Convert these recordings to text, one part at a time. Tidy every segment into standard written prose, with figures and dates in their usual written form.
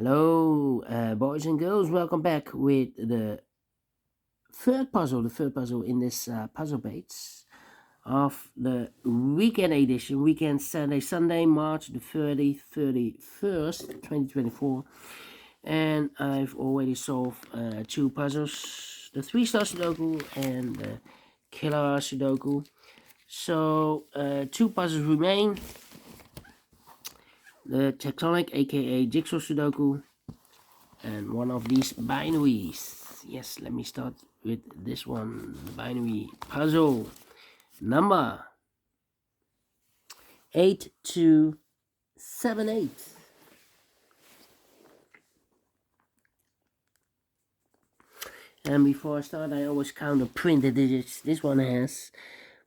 Hello, boys and girls. Welcome back with the third puzzle in this puzzle base of the weekend edition, weekend Sunday, March the 31st, 2024. And I've already solved two puzzles, the 3-star Sudoku and the killer Sudoku. So, two puzzles remain, the tectonic, aka jigsaw Sudoku, and one of these binaries. Yes, let me start with this one, the binary puzzle number 8278. And before I start, I always count or print the digits. This one has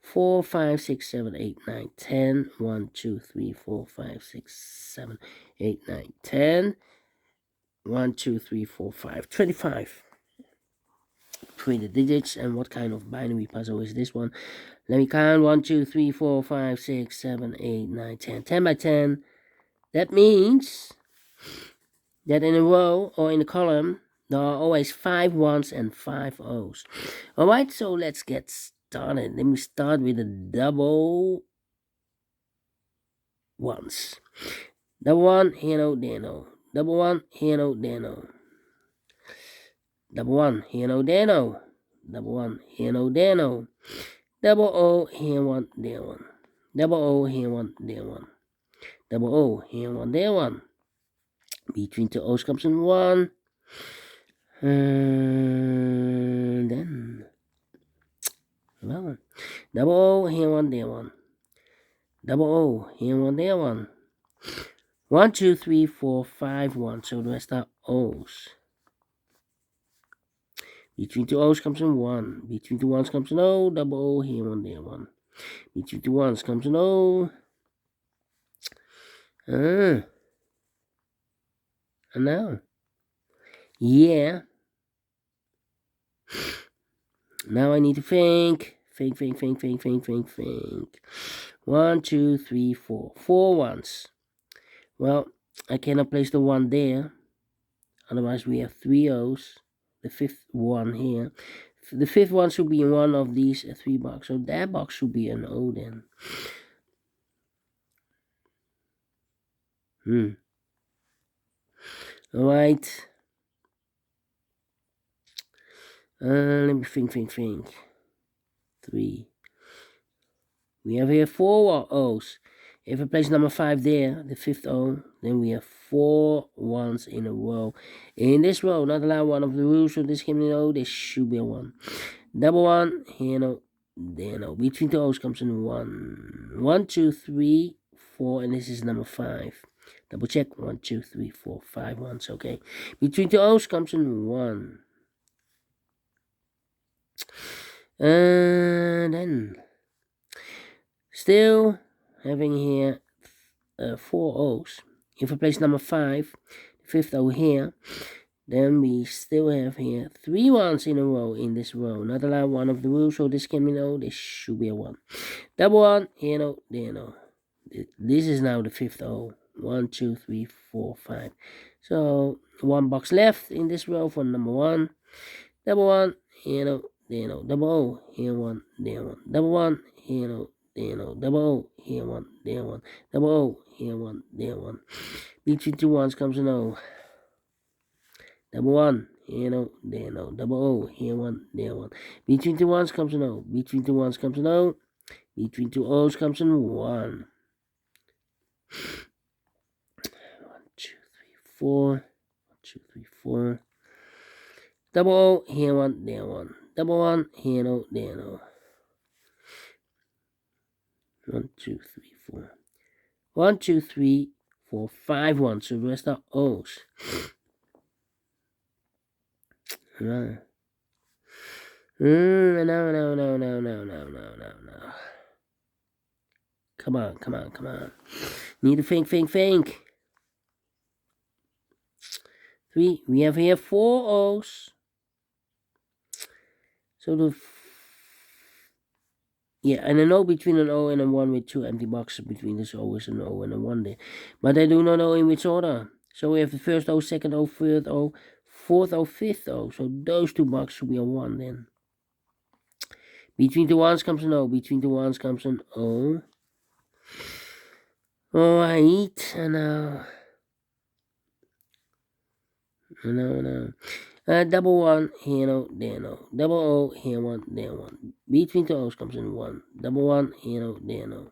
4, 5, 6, 7, 8, 9, 10. 1, 2, 3, 4, 5, 6, 7, 8, 9, 10. 1, 2, 3, 4, 5, 25. Print the digits. And what kind of binary puzzle is this one? Let me count. 1, 2, 3, 4, 5, 6, 7, 8, 9, 10. 10 by 10. That means that in a row or in a column, there are always 5 ones and 5 O's. Alright, so let's get started. Let me start with the double ones. Double one, here no, there no. Double one, here no, there no. Double one, here no, there no. Double one, here no, there no. Double O, here one, there one. Double O, here one, there one. Double O, here one, there one. Between two O's comes in 1. And then well, double O, here one, there one. Double O, here one, there one. 1, 2, 3, 4, 5, 1. So the rest are O's. Between two O's comes in 1. Between two ones comes an O. Double O, here one, there one. Between two ones comes an O. And now, yeah. Now I need to think. Think. 1, 2, 3, 4. 4 ones. Well, I cannot place the 1 there. Otherwise, we have 3 O's. The 5th one here. The 5th one should be in one of these 3 boxes. So that box should be an O then. Alright. Let me think. 3. We have here 4 O's. If I place number 5 there, the 5th O, then we have 4 ones in a row. In this row, not allowed one of the rules of this game, there should be a 1. Double 1, here no, there no. Between the O's comes in 1. 1, 2, 3, 4, and this is number 5. Double check. 1, 2, 3, 4, 5 ones. Okay. Between the O's comes in 1. And then still having here 4 O's. If I place number 5, the 5th O here, then we still have here 3 ones in a row in this row. Not allowed one of the rules, so this can be no. This should be a 1. Double 1, here no, there no. This is now the 5th O. 1, 2, 3, 4, 5. So 1 box left in this row for number 1. Double 1, here no, there no. Double O, here 1, there 1. Double 1, here no, there no. Double O, here 1, there 1. Double O, here 1, there 1. Between two ones comes an O. Double 1, here no, there no. Double O, here 1, there 1. Between two ones comes an O. Between two ones comes an O. Between two O's comes an 1. 4. 1, 2, 3, 4. Double O, here 1, there 1. Double 1, here no, there no. 1, 2, 3, 4. 1, 2, 3, 4, 5 ones. So the rest are O's. No. Come on. Need to think. 3. We have here 4 O's. So and an O between an O and a 1 with 2 empty boxes between this O is an O and a 1 there. But I do not know in which order. So we have the first O, second O, third O, fourth O, fifth O. So those two boxes should be a 1 then. Between the ones comes an O. Between the ones comes an O. Alright, and now. Double 1, here no, there no. Double O, here 1, there 1. Between the O's comes in 1. Double 1, here no, there no.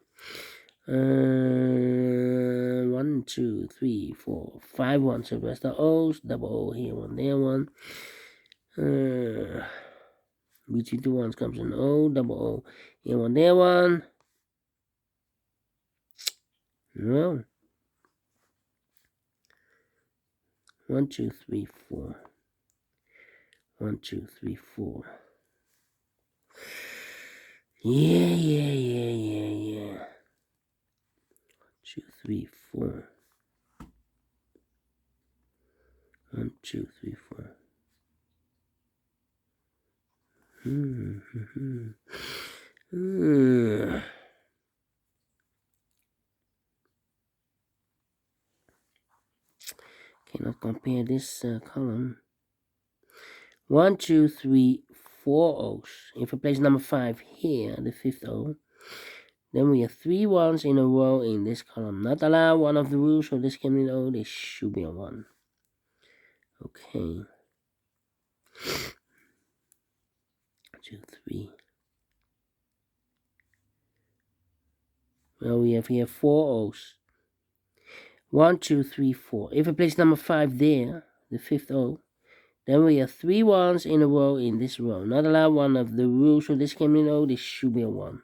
1, 2, 3, 4, 5 1. So the rest are O's. Double O, here 1, there 1. Between the ones comes an O. Double O, here 1, there 1. No. 1, 2, 3, 4. 1, 2, 3, 4. Yeah. 2, 3, 4. 1, 2, 3, 4. Cannot compare this column. 1, 2, 3, 4 O's. If I place number 5 here, the fifth O, then we have 3 1s in a row in this column. Not allowed, one of the rules, so this can be an O, this should be a 1. Okay. 2, 3. Well, we have here 4 O's. 1, 2, 3, 4. If I place number 5 there, the fifth O, then we have 3 1s in a row in this row. Not allowed, one of the rules, so this can be an O, this should be a 1.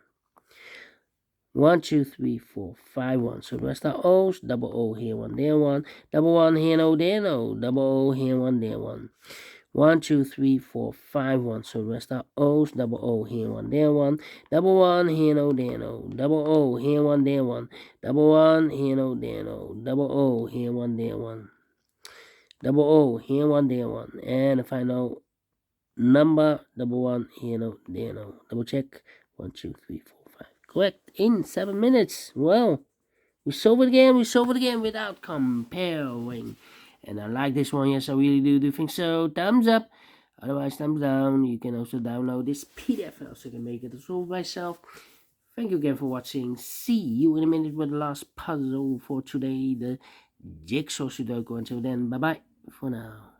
1, 2, 3, 4, 5 1. So the rest are O's. Double O here, 1 there, 1. Double 1 here, no, there, no. Double O here, 1 there, 1. 1, 2, 3, 4, 5 1. So the rest are O's. Double O here, 1 there, 1. Double 1 here, no, there, no. Double O here, 1 there, 1. Double 1 here, no, there, no. Double O here, 1 there, 1. Double O here, 1 there, 1. And the final number, double 1 here, no, there, no. Double check. 1, 2, 3, 4, 5. Correct in 7 minutes. Well, we solve it again without comparing. And I like this one, yes, I really do think so. Thumbs up, otherwise thumbs down. You can also download this PDF file so you can make it solve myself. Thank you again for watching. See you in a minute with the last puzzle for today, the Jigsaw Sudoku. Until then, bye bye for now.